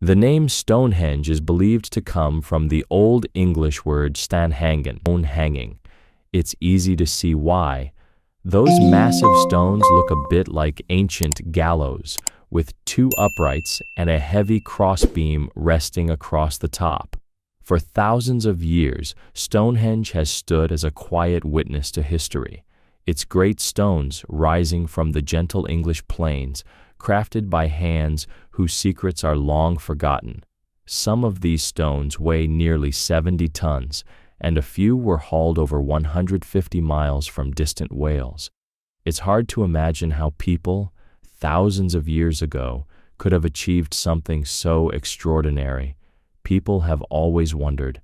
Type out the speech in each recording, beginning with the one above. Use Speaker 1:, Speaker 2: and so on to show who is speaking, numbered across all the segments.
Speaker 1: The name Stonehenge is believed to come from the Old English word stanhangen, stone hanging. It's easy to see why. Those massive stones look a bit like ancient gallows, with two uprights and a heavy crossbeam resting across the top. For thousands of years, Stonehenge has stood as a quiet witness to history. Its great stones rising from the gentle English plains, crafted by hands whose secrets are long forgotten. Some of these stones weigh nearly 70 tons, and a few were hauled over 150 miles from distant Wales. It's hard to imagine how people, thousands of years ago, could have achieved something so extraordinary. People have always wondered,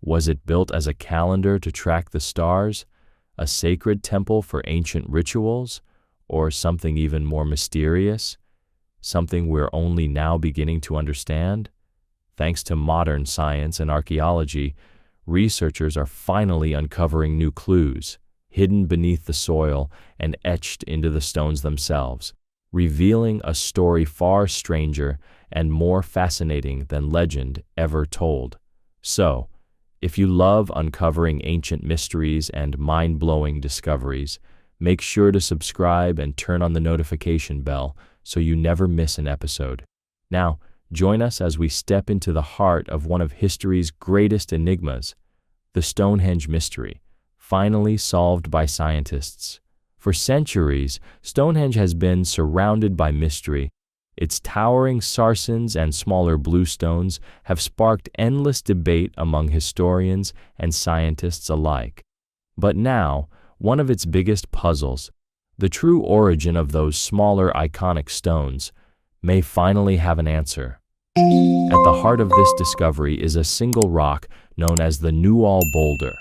Speaker 1: was it built as a calendar to track the stars, a sacred temple for ancient rituals, or something even more mysterious? Something we're only now beginning to understand? Thanks to modern science and archaeology, researchers are finally uncovering new clues, hidden beneath the soil and etched into the stones themselves, revealing a story far stranger and more fascinating than legend ever told. So, if you love uncovering ancient mysteries and mind-blowing discoveries, make sure to subscribe and turn on the notification bell so you never miss an episode. Now, join us as we step into the heart of one of history's greatest enigmas, the Stonehenge mystery, finally solved by scientists. For centuries, Stonehenge has been surrounded by mystery. Its towering sarcens and smaller bluestones have sparked endless debate among historians and scientists alike. But now, one of its biggest puzzles, the true origin of those smaller iconic stones, may finally have an answer. At the heart of this discovery is a single rock known as the Newall boulder.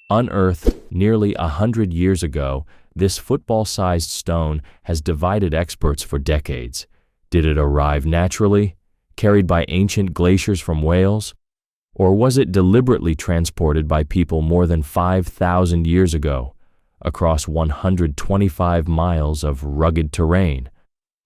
Speaker 1: Unearthed nearly 100 years ago, this football-sized stone has divided experts for decades. Did it arrive naturally, carried by ancient glaciers from Wales? Or was it deliberately transported by people more than 5,000 years ago, across 125 miles of rugged terrain?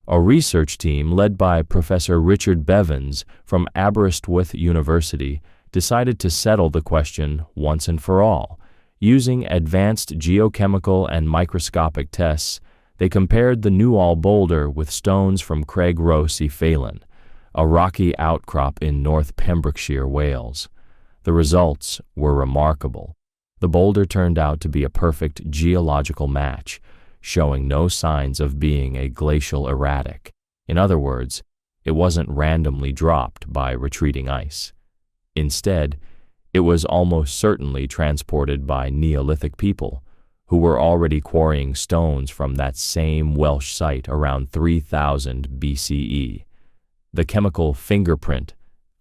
Speaker 1: A research team led by Professor Richard Bevans from Aberystwyth University decided to settle the question once and for all. Using advanced geochemical and microscopic tests, they compared the Newall boulder with stones from Craig Rhos y Phelan, a rocky outcrop in North Pembrokeshire, Wales. The results were remarkable. The boulder turned out to be a perfect geological match, showing no signs of being a glacial erratic. In other words, it wasn't randomly dropped by retreating ice. Instead, it was almost certainly transported by Neolithic people, who were already quarrying stones from that same Welsh site around 3000 BCE. The chemical fingerprint,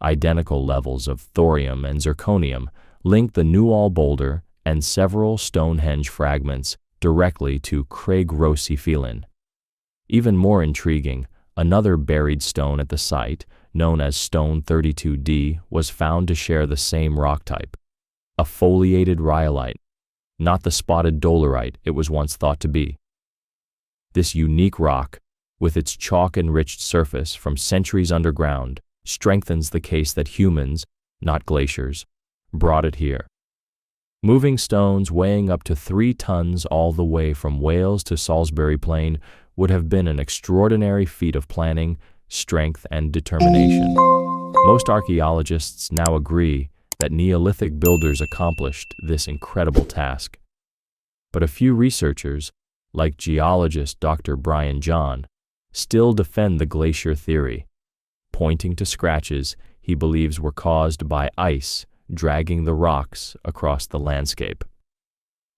Speaker 1: identical levels of thorium and zirconium, linked the Newall boulder and several Stonehenge fragments directly to Craig Rhos y Phelan. Even more intriguing, another buried stone at the site, known as Stone 32D, was found to share the same rock type, a foliated rhyolite, not the spotted dolerite it was once thought to be. This unique rock, with its chalk-enriched surface from centuries underground, strengthens the case that humans, not glaciers, brought it here. Moving stones weighing up to 3 tons all the way from Wales to Salisbury Plain would have been an extraordinary feat of planning, strength, and determination. Most archaeologists now agree that Neolithic builders accomplished this incredible task. But a few researchers, like geologist Dr. Brian John, still defend the glacier theory, pointing to scratches he believes were caused by ice dragging the rocks across the landscape.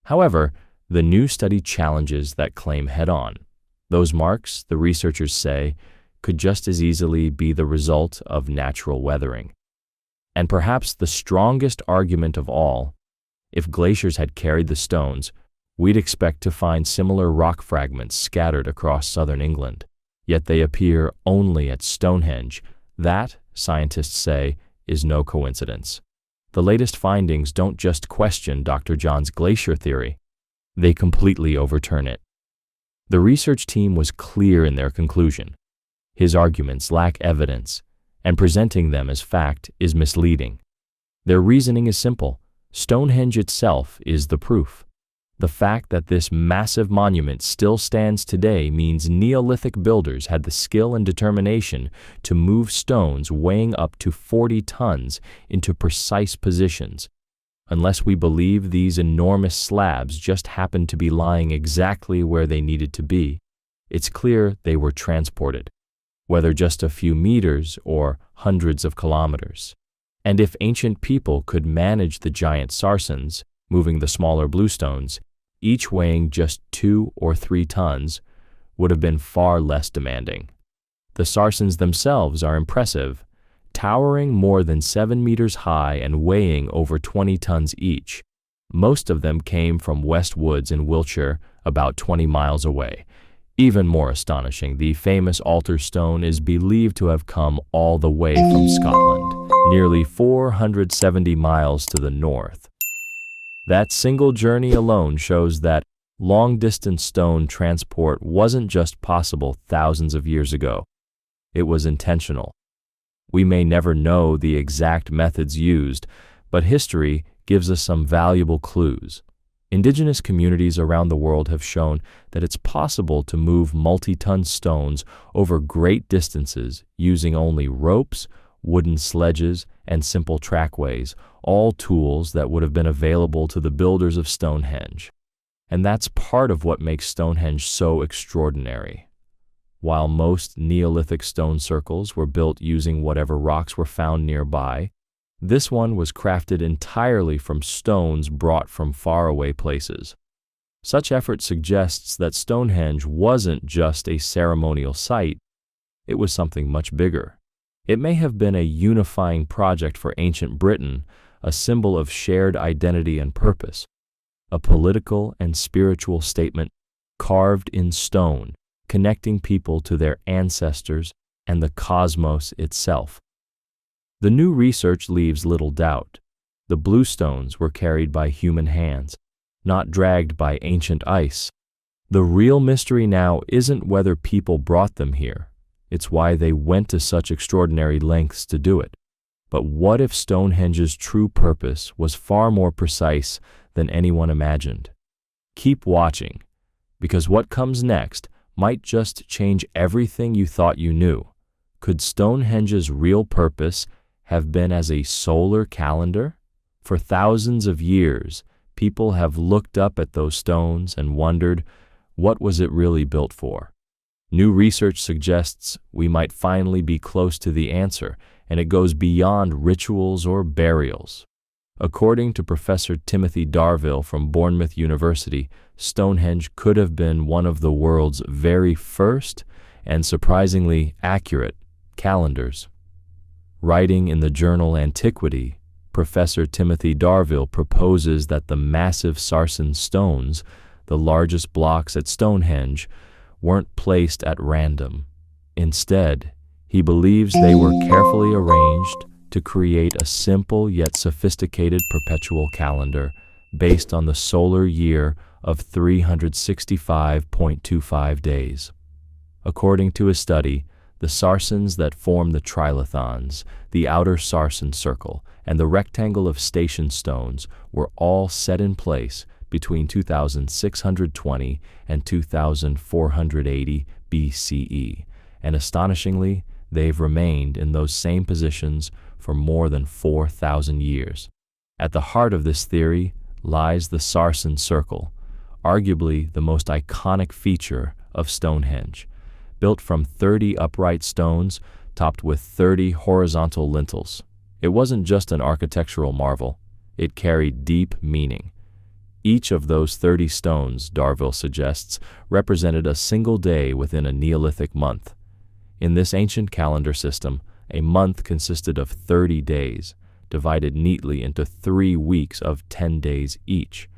Speaker 1: However, the new study challenges that claim head-on. Those marks, the researchers say, could just as easily be the result of natural weathering. And perhaps the strongest argument of all, if glaciers had carried the stones, we'd expect to find similar rock fragments scattered across southern England. Yet they appear only at Stonehenge. That, scientists say, is no coincidence. The latest findings don't just question Dr. John's glacier theory, they completely overturn it. The research team was clear in their conclusion. His arguments lack evidence, and presenting them as fact is misleading. Their reasoning is simple. Stonehenge itself is the proof. The fact that this massive monument still stands today means Neolithic builders had the skill and determination to move stones weighing up to 40 tons into precise positions. Unless we believe these enormous slabs just happened to be lying exactly where they needed to be, it's clear they were transported, whether just a few meters or hundreds of kilometers. And if ancient people could manage the giant sarsens, moving the smaller bluestones, each weighing just 2 or 3 tons, would have been far less demanding. The sarsens themselves are impressive, towering more than 7 meters high and weighing over 20 tons each. Most of them came from West Woods in Wiltshire, about 20 miles away. Even more astonishing, the famous altar stone is believed to have come all the way from Scotland, nearly 470 miles to the north. That single journey alone shows that long-distance stone transport wasn't just possible thousands of years ago. It was intentional. We may never know the exact methods used, but history gives us some valuable clues. Indigenous communities around the world have shown that it's possible to move multi-ton stones over great distances using only ropes, wooden sledges, and simple trackways, all tools that would have been available to the builders of Stonehenge. And that's part of what makes Stonehenge so extraordinary. While most Neolithic stone circles were built using whatever rocks were found nearby, this one was crafted entirely from stones brought from faraway places. Such effort suggests that Stonehenge wasn't just a ceremonial site, it was something much bigger. It may have been a unifying project for ancient Britain, a symbol of shared identity and purpose, a political and spiritual statement carved in stone, connecting people to their ancestors and the cosmos itself. The new research leaves little doubt. The bluestones were carried by human hands, not dragged by ancient ice. The real mystery now isn't whether people brought them here. It's why they went to such extraordinary lengths to do it. But what if Stonehenge's true purpose was far more precise than anyone imagined? Keep watching, because what comes next might just change everything you thought you knew. Could Stonehenge's real purpose have been as a solar calendar? For thousands of years, people have looked up at those stones and wondered, what was it really built for? New research suggests we might finally be close to the answer, and it goes beyond rituals or burials. According to Professor Timothy Darvill from Bournemouth University, Stonehenge could have been one of the world's very first and surprisingly accurate calendars. Writing in the journal Antiquity, Professor Timothy Darvill proposes that the massive sarsen stones, the largest blocks at Stonehenge, weren't placed at random. Instead, he believes they were carefully arranged to create a simple yet sophisticated perpetual calendar based on the solar year of 365.25 days. According to his study, the sarsens that form the trilithons, the outer sarsen circle, and the rectangle of station stones were all set in place between 2620 and 2480 BCE, and astonishingly, they've remained in those same positions for more than 4,000 years. At the heart of this theory lies the sarsen circle, arguably the most iconic feature of Stonehenge, built from 30 upright stones topped with 30 horizontal lintels. It wasn't just an architectural marvel, it carried deep meaning. Each of those 30 stones, Darvill suggests, represented a single day within a Neolithic month. In this ancient calendar system, a month consisted of 30 days, divided neatly into 3 weeks of 10 days each.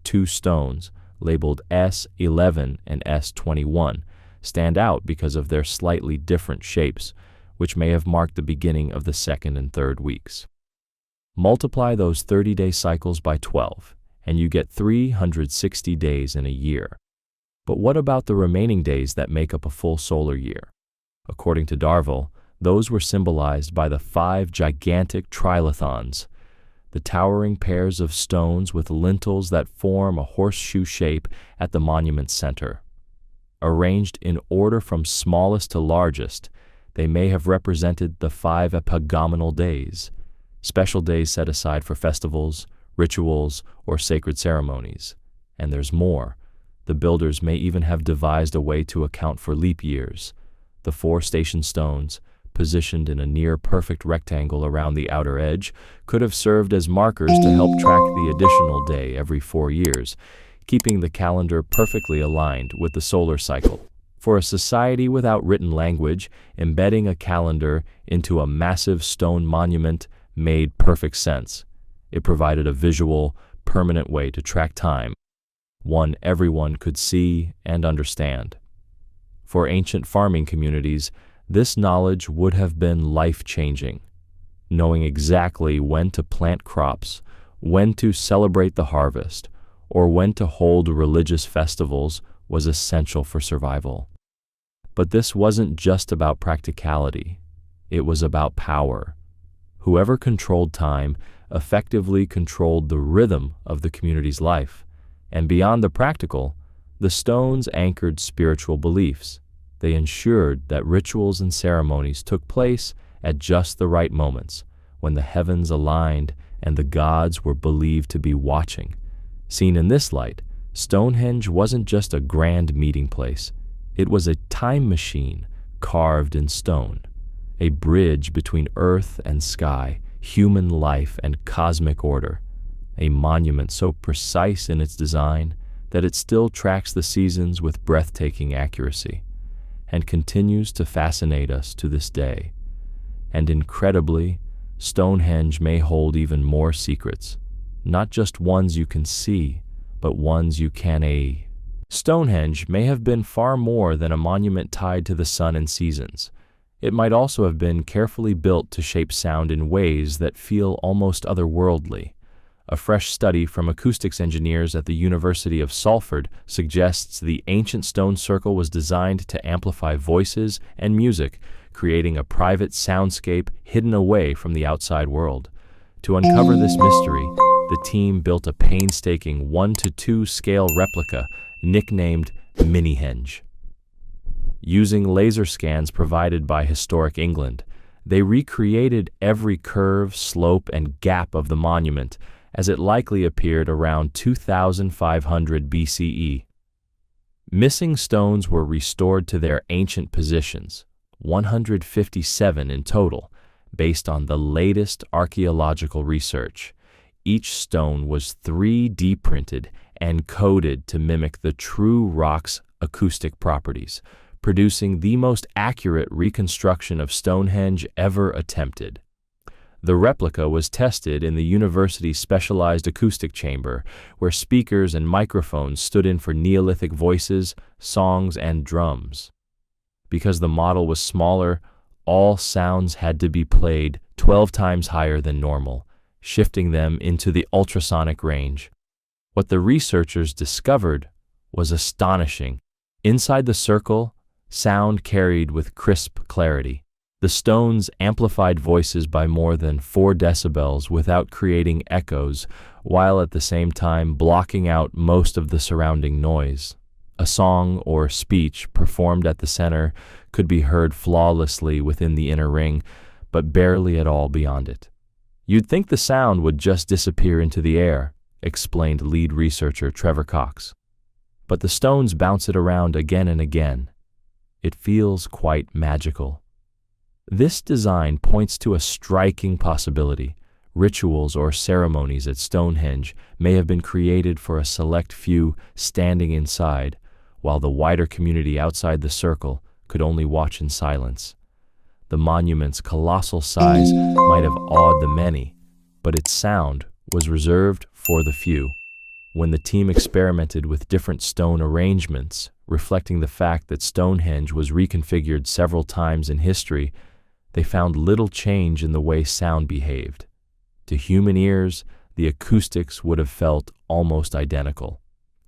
Speaker 1: 2 stones, labeled S11 and S21, stand out because of their slightly different shapes, which may have marked the beginning of the second and third weeks. Multiply those 30-day cycles by 12, and you get 360 days in a year. But what about the remaining days that make up a full solar year? According to Darvill, Those were symbolized by the 5 gigantic trilithons, the towering pairs of stones with lintels that form a horseshoe shape at the monument's center. Arranged in order from smallest to largest, they may have represented the 5 epagomenal days, special days set aside for festivals, rituals, or sacred ceremonies. And there's more. The builders may even have devised a way to account for leap years. The 4 station stones, positioned in a near-perfect rectangle around the outer edge, could have served as markers to help track the additional day every 4 years, keeping the calendar perfectly aligned with the solar cycle. For a society without written language, embedding a calendar into a massive stone monument made perfect sense. It provided a visual, permanent way to track time, one everyone could see and understand. For ancient farming communities, this knowledge would have been life-changing. Knowing exactly when to plant crops, when to celebrate the harvest, or when to hold religious festivals was essential for survival. But this wasn't just about practicality. It was about power. Whoever controlled time effectively controlled the rhythm of the community's life. And beyond the practical, the stones anchored spiritual beliefs. They ensured that rituals and ceremonies took place at just the right moments, when the heavens aligned and the gods were believed to be watching. Seen in this light, Stonehenge wasn't just a grand meeting place. It was a time machine carved in stone, a bridge between earth and sky, human life and cosmic order, a monument so precise in its design that it still tracks the seasons with breathtaking accuracy, and continues to fascinate us to this day. And incredibly, Stonehenge may hold even more secrets, not just ones you can see, but ones you can Stonehenge may have been far more than a monument tied to the sun and seasons. It might also have been carefully built to shape sound in ways that feel almost otherworldly. A fresh study from acoustics engineers at the University of Salford suggests the ancient stone circle was designed to amplify voices and music, creating a private soundscape hidden away from the outside world. To uncover this mystery, the team built a painstaking 1:2 scale replica nicknamed Minihenge. Using laser scans provided by Historic England, they recreated every curve, slope, and gap of the monument as it likely appeared around 2500 BCE. Missing stones were restored to their ancient positions, 157 in total, based on the latest archaeological research. Each stone was 3D printed and coded to mimic the true rock's acoustic properties, producing the most accurate reconstruction of Stonehenge ever attempted. The replica was tested in the university's specialized acoustic chamber, where speakers and microphones stood in for Neolithic voices, songs, and drums. Because the model was smaller, all sounds had to be played 12 times higher than normal, shifting them into the ultrasonic range. What the researchers discovered was astonishing. Inside the circle, sound carried with crisp clarity. The stones amplified voices by more than 4 decibels without creating echoes, while at the same time blocking out most of the surrounding noise. A song or speech performed at the center could be heard flawlessly within the inner ring, but barely at all beyond it. You'd think the sound would just disappear into the air, explained lead researcher Trevor Cox. But the stones bounce it around again and again. It feels quite magical. This design points to a striking possibility. Rituals or ceremonies at Stonehenge may have been created for a select few standing inside, while the wider community outside the circle could only watch in silence. The monument's colossal size might have awed the many, but its sound was reserved for the few. When the team experimented with different stone arrangements, reflecting the fact that Stonehenge was reconfigured several times in history, they found little change in the way sound behaved. To human ears, the acoustics would have felt almost identical.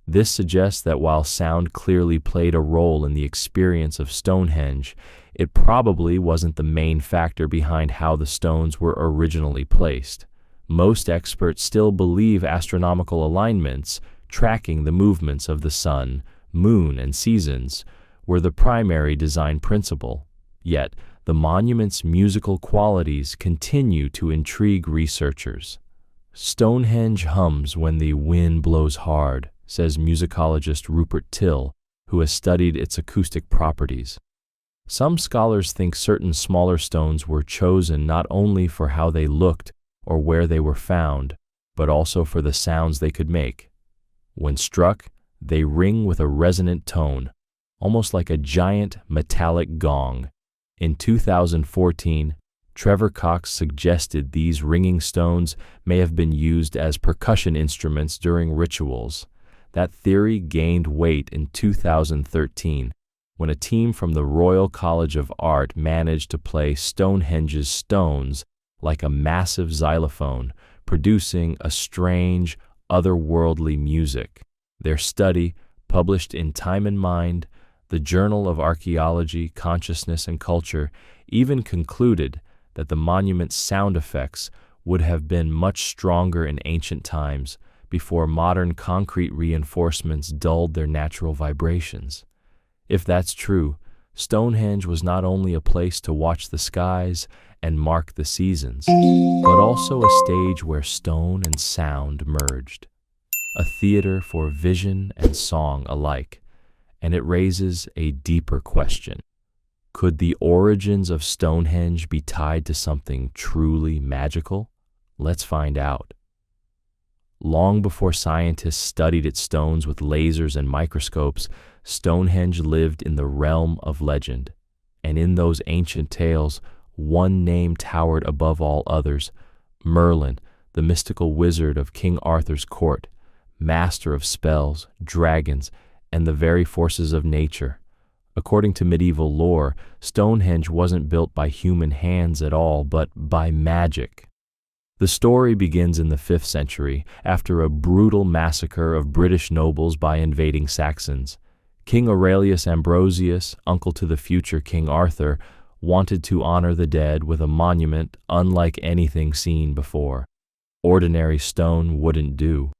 Speaker 1: This suggests that while sound clearly played a role in the experience of Stonehenge, it probably wasn't the main factor behind how the stones were originally placed. Most experts still believe astronomical alignments, tracking the movements of the sun, moon, and seasons, were the primary design principle. Yet, the monument's musical qualities continue to intrigue researchers. Stonehenge hums when the wind blows hard, says musicologist Rupert Till, who has studied its acoustic properties. Some scholars think certain smaller stones were chosen not only for how they looked or where they were found, but also for the sounds they could make. When struck, they ring with a resonant tone, almost like a giant metallic gong. In 2014, Trevor Cox suggested these ringing stones may have been used as percussion instruments during rituals. That theory gained weight in 2013 when a team from the Royal College of Art managed to play Stonehenge's stones like a massive xylophone, producing a strange, otherworldly music. Their study, published in Time and Mind, the Journal of Archaeology, Consciousness, and Culture, even concluded that the monument's sound effects would have been much stronger in ancient times, before modern concrete reinforcements dulled their natural vibrations. If that's true, Stonehenge was not only a place to watch the skies and mark the seasons, but also a stage where stone and sound merged, a theater for vision and song alike. And it raises a deeper question. Could the origins of Stonehenge be tied to something truly magical? Let's find out. Long before scientists studied its stones with lasers and microscopes, Stonehenge lived in the realm of legend. And in those ancient tales, one name towered above all others: Merlin, the mystical wizard of King Arthur's court, master of spells, dragons, and the very forces of nature. According to medieval lore, Stonehenge wasn't built by human hands at all, but by magic. The story begins in the 5th century, after a brutal massacre of British nobles by invading Saxons. King Aurelius Ambrosius, uncle to the future King Arthur, wanted to honor the dead with a monument unlike anything seen before. Ordinary stone wouldn't do.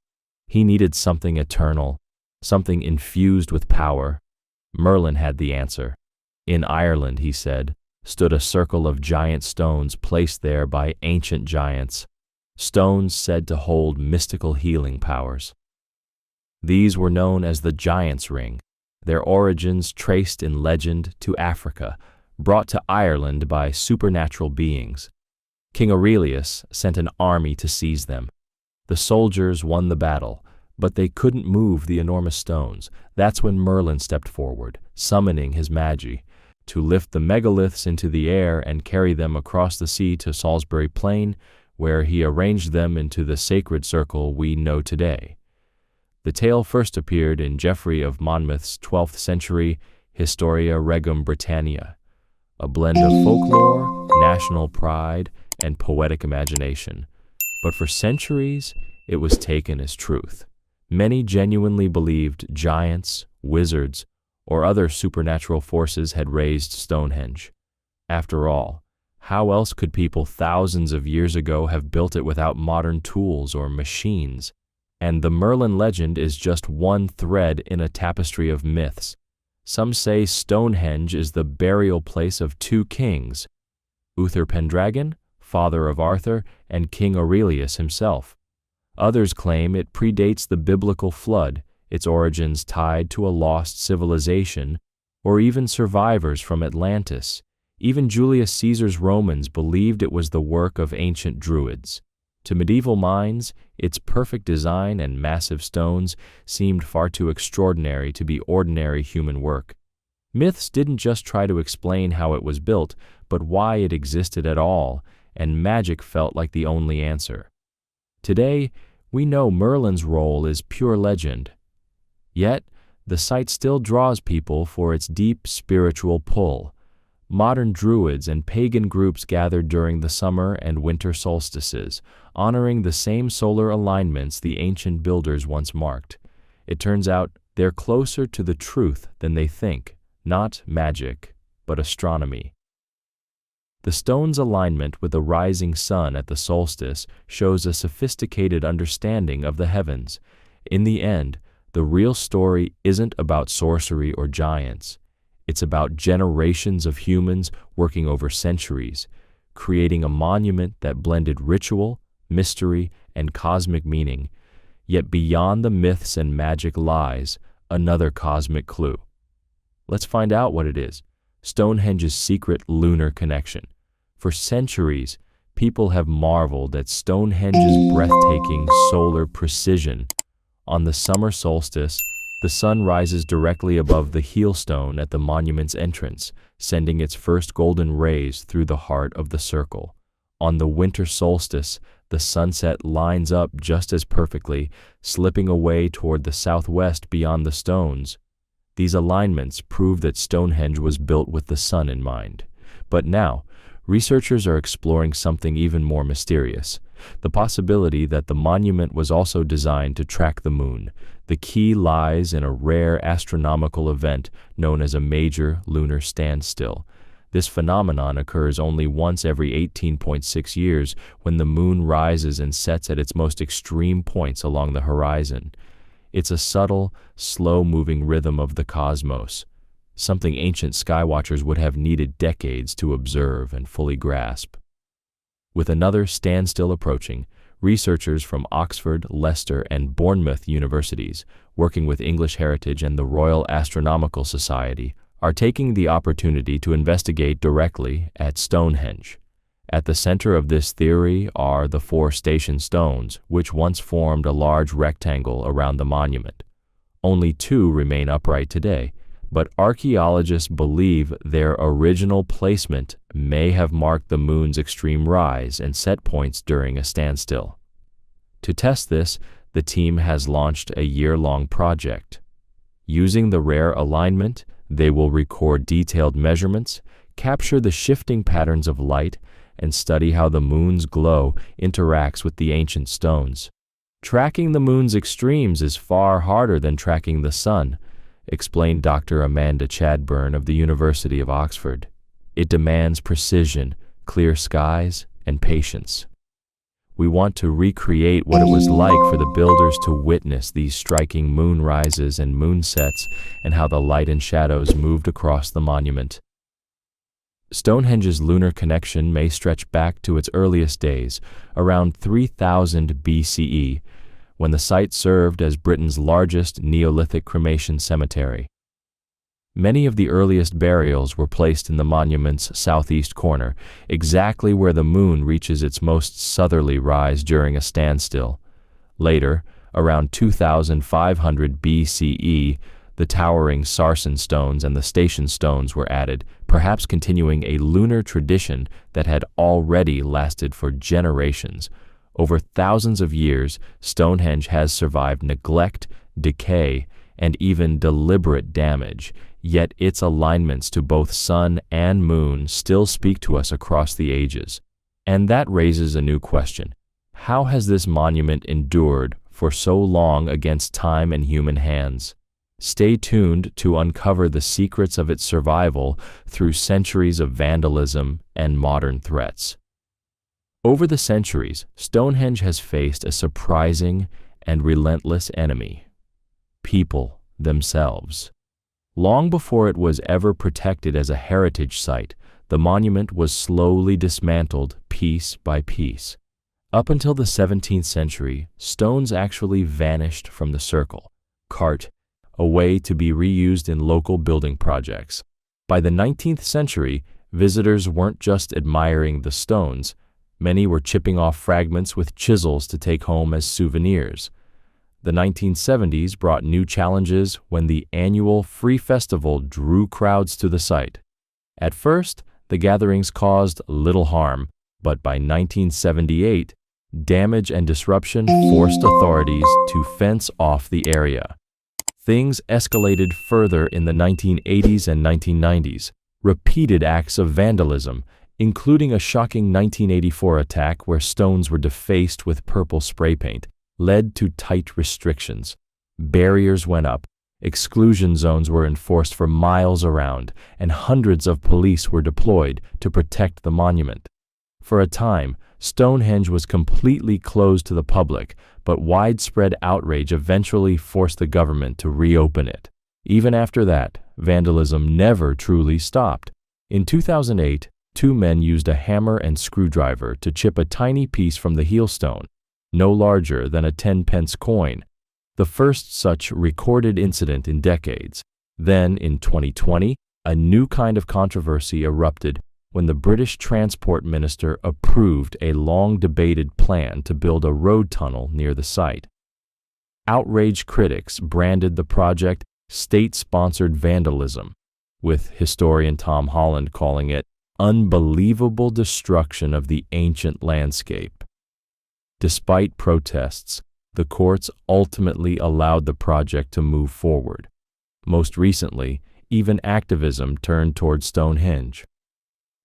Speaker 1: He needed something eternal, something infused with power. Merlin had the answer. In Ireland, he said, stood a circle of giant stones placed there by ancient giants, stones said to hold mystical healing powers. These were known as the Giant's Ring, their origins traced in legend to Africa, brought to Ireland by supernatural beings. King Aurelius sent an army to seize them. The soldiers won the battle, but they couldn't move the enormous stones. That's when Merlin stepped forward, summoning his magi, to lift the megaliths into the air and carry them across the sea to Salisbury Plain, where he arranged them into the sacred circle we know today. The tale first appeared in Geoffrey of Monmouth's 12th century Historia Regum Britannia, a blend of folklore, national pride, and poetic imagination. But for centuries, it was taken as truth. Many genuinely believed giants, wizards, or other supernatural forces had raised Stonehenge. After all, how else could people thousands of years ago have built it without modern tools or machines? And the Merlin legend is just one thread in a tapestry of myths. Some say Stonehenge is the burial place of two kings, Uther Pendragon, father of Arthur, and King Aurelius himself. Others claim it predates the biblical flood, its origins tied to a lost civilization, or even survivors from Atlantis. Even Julius Caesar's Romans believed it was the work of ancient Druids. To medieval minds, its perfect design and massive stones seemed far too extraordinary to be ordinary human work. Myths didn't just try to explain how it was built, but why it existed at all, and magic felt like the only answer. Today, we know Merlin's role is pure legend. Yet, the site still draws people for its deep spiritual pull. Modern Druids and pagan groups gathered during the summer and winter solstices, honoring the same solar alignments the ancient builders once marked. It turns out they're closer to the truth than they think, not magic, but astronomy. The stone's alignment with the rising sun at the solstice shows a sophisticated understanding of the heavens. In the end, the real story isn't about sorcery or giants. It's about generations of humans working over centuries, creating a monument that blended ritual, mystery, and cosmic meaning. Yet beyond the myths and magic lies another cosmic clue. Let's find out what it is: Stonehenge's secret lunar connection. For centuries, people have marveled at Stonehenge's breathtaking solar precision. On the summer solstice, the sun rises directly above the heel stone at the monument's entrance, sending its first golden rays through the heart of the circle. On the winter solstice, the sunset lines up just as perfectly, slipping away toward the southwest beyond the stones. These alignments prove that Stonehenge was built with the sun in mind. But now, researchers are exploring something even more mysterious: the possibility that the monument was also designed to track the moon. The key lies in a rare astronomical event known as a major lunar standstill. This phenomenon occurs only once every 18.6 years, when the moon rises and sets at its most extreme points along the horizon. It's a subtle, slow-moving rhythm of the cosmos, something ancient skywatchers would have needed decades to observe and fully grasp. With another standstill approaching, researchers from Oxford, Leicester, and Bournemouth universities, working with English Heritage and the Royal Astronomical Society, are taking the opportunity to investigate directly at Stonehenge. At the center of this theory are the 4 station stones, which once formed a large rectangle around the monument. Only 2 remain upright today, but archaeologists believe their original placement may have marked the moon's extreme rise and set points during a standstill. To test this, the team has launched a year-long project. Using the rare alignment, they will record detailed measurements, capture the shifting patterns of light, and study how the moon's glow interacts with the ancient stones. Tracking the moon's extremes is far harder than tracking the sun, explained Dr. Amanda Chadburn of the University of Oxford. It demands precision, clear skies, and patience. We want to recreate what it was like for the builders to witness these striking moon rises and moonsets, and how the light and shadows moved across the monument. Stonehenge's lunar connection may stretch back to its earliest days, around 3000 BCE, when the site served as Britain's largest Neolithic cremation cemetery. Many of the earliest burials were placed in the monument's southeast corner, exactly where the moon reaches its most southerly rise during a standstill. Later, around 2500 BCE, the towering sarsen stones and the station stones were added, perhaps continuing a lunar tradition that had already lasted for generations. Over thousands of years, Stonehenge has survived neglect, decay, and even deliberate damage, yet its alignments to both sun and moon still speak to us across the ages. And that raises a new question: how has this monument endured for so long against time and human hands? Stay tuned to uncover the secrets of its survival through centuries of vandalism and modern threats. Over the centuries, Stonehenge has faced a surprising and relentless enemy: people themselves. Long before it was ever protected as a heritage site, the monument was slowly dismantled piece by piece. Up until the 17th century, stones actually vanished from the circle, cart, a way to be reused in local building projects. By the 19th century, visitors weren't just admiring the stones. Many were chipping off fragments with chisels to take home as souvenirs. The 1970s brought new challenges when the annual Free Festival drew crowds to the site. At first, the gatherings caused little harm, but by 1978, damage and disruption forced authorities to fence off the area. Things escalated further in the 1980s and 1990s. Repeated acts of vandalism, including a shocking 1984 attack where stones were defaced with purple spray paint, led to tight restrictions. Barriers went up, exclusion zones were enforced for miles around, and hundreds of police were deployed to protect the monument. For a time, Stonehenge was completely closed to the public, but widespread outrage eventually forced the government to reopen it. Even after that, vandalism never truly stopped. In 2008, two men used a hammer and screwdriver to chip a tiny piece from the heelstone, no larger than a 10-pence coin, the first such recorded incident in decades. Then, in 2020, a new kind of controversy erupted when the British Transport Minister approved a long-debated plan to build a road tunnel near the site. Outraged critics branded the project state-sponsored vandalism, with historian Tom Holland calling it unbelievable destruction of the ancient landscape. Despite protests, the courts ultimately allowed the project to move forward. Most recently, even activism turned toward Stonehenge.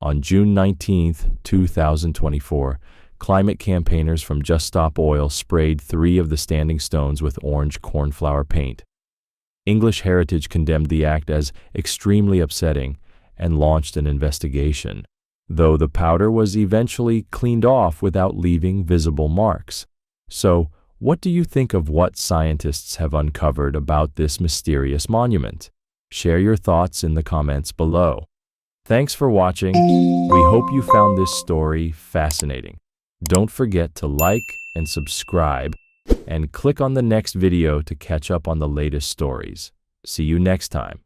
Speaker 1: On June 19, 2024, climate campaigners from Just Stop Oil sprayed 3 of the standing stones with orange cornflower paint. English Heritage condemned the act as extremely upsetting and launched an investigation, though the powder was eventually cleaned off without leaving visible marks. So, what do you think of what scientists have uncovered about this mysterious monument? Share your thoughts in the comments below. Thanks for watching. We hope you found this story fascinating. Don't forget to like and subscribe, and click on the next video to catch up on the latest stories. See you next time.